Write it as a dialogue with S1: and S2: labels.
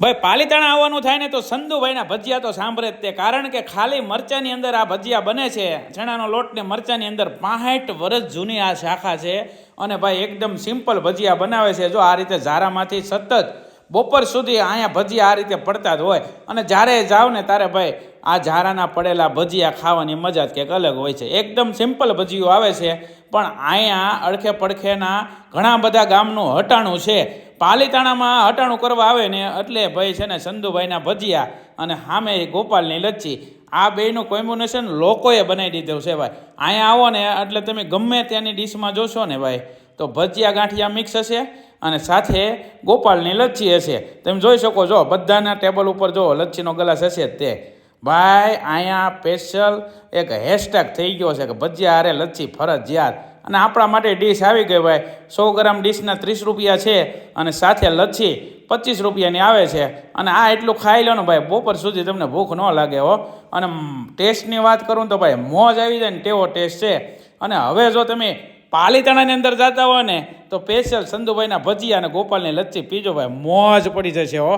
S1: ભાઈ પાલીતાણા આવવાનું થાય ને તો સંધુભાઈના ભજીયા તો સાંભળે જ તે, કારણ કે ખાલી મરચાની અંદર આ ભજીયા બને છે. ચણાનો લોટ ને મરચાની અંદર 65 વર્ષ જૂની આ શાખા છે. અને ભાઈ એકદમ સિમ્પલ ભજીયા બનાવે છે. જો આ રીતે ઝારામાંથી સતત બપોર સુધી અહીંયા ભજીયા આ રીતે પડતા જ હોય. અને જ્યારે જાવ ને ત્યારે ભાઈ આ ઝારાના પડેલા ભજીયા ખાવાની મજા જ કંઈક અલગ હોય છે. એકદમ સિમ્પલ ભજીયું આવે છે, પણ અહીંયા અડખે પડખેના ઘણા બધા ગામનું હટાણું છે. પાલીતાણામાં હટાણું કરવા આવે ને એટલે ભાઈ છે ને સંધુભાઈના ભજીયા અને સામે ગોપાલની લચ્છી, આ બેયનું કોમ્બિનેશન લોકોએ બનાવી દીધું છે ભાઈ. અહીંયા આવો ને એટલે તમે ગમે ત્યાંની ડીશમાં જોશો ને ભાઈ તો ભજીયા ગાંઠિયા મિક્સ હશે અને સાથે ગોપાલની લચ્છી હશે. તમે જોઈ શકો છો બધાના ટેબલ ઉપર જો લચ્છીનો ગ્લાસ હશે જ તે. ભાઈ અહીંયા સ્પેશિયલ એક હેશટેગ થઈ ગયો છે કે ભજીયા હારે લચ્છી ફરજિયાત. અને આપણા માટે ડીશ આવી ગઈ ભાઈ. 100 ગ્રામ ડીશના 30 રૂપિયા છે અને સાથે લચ્છી 25 રૂપિયાની આવે છે. અને આ એટલું ખાઈ લો ને ભાઈ બપોર સુધી તમને ભૂખ ન લાગે હો. અને ટેસ્ટની વાત કરું તો ભાઈ મોજ આવી જાય ને તેવો ટેસ્ટ છે. અને હવે જો તમે પાલીતાણાની અંદર જતા હોય ને તો સ્પેશિયલ સંધુભાઈના ભજીયા અને ગોપાલની લચ્છી પીજો ભાઈ, મોજ પડી જશે હો.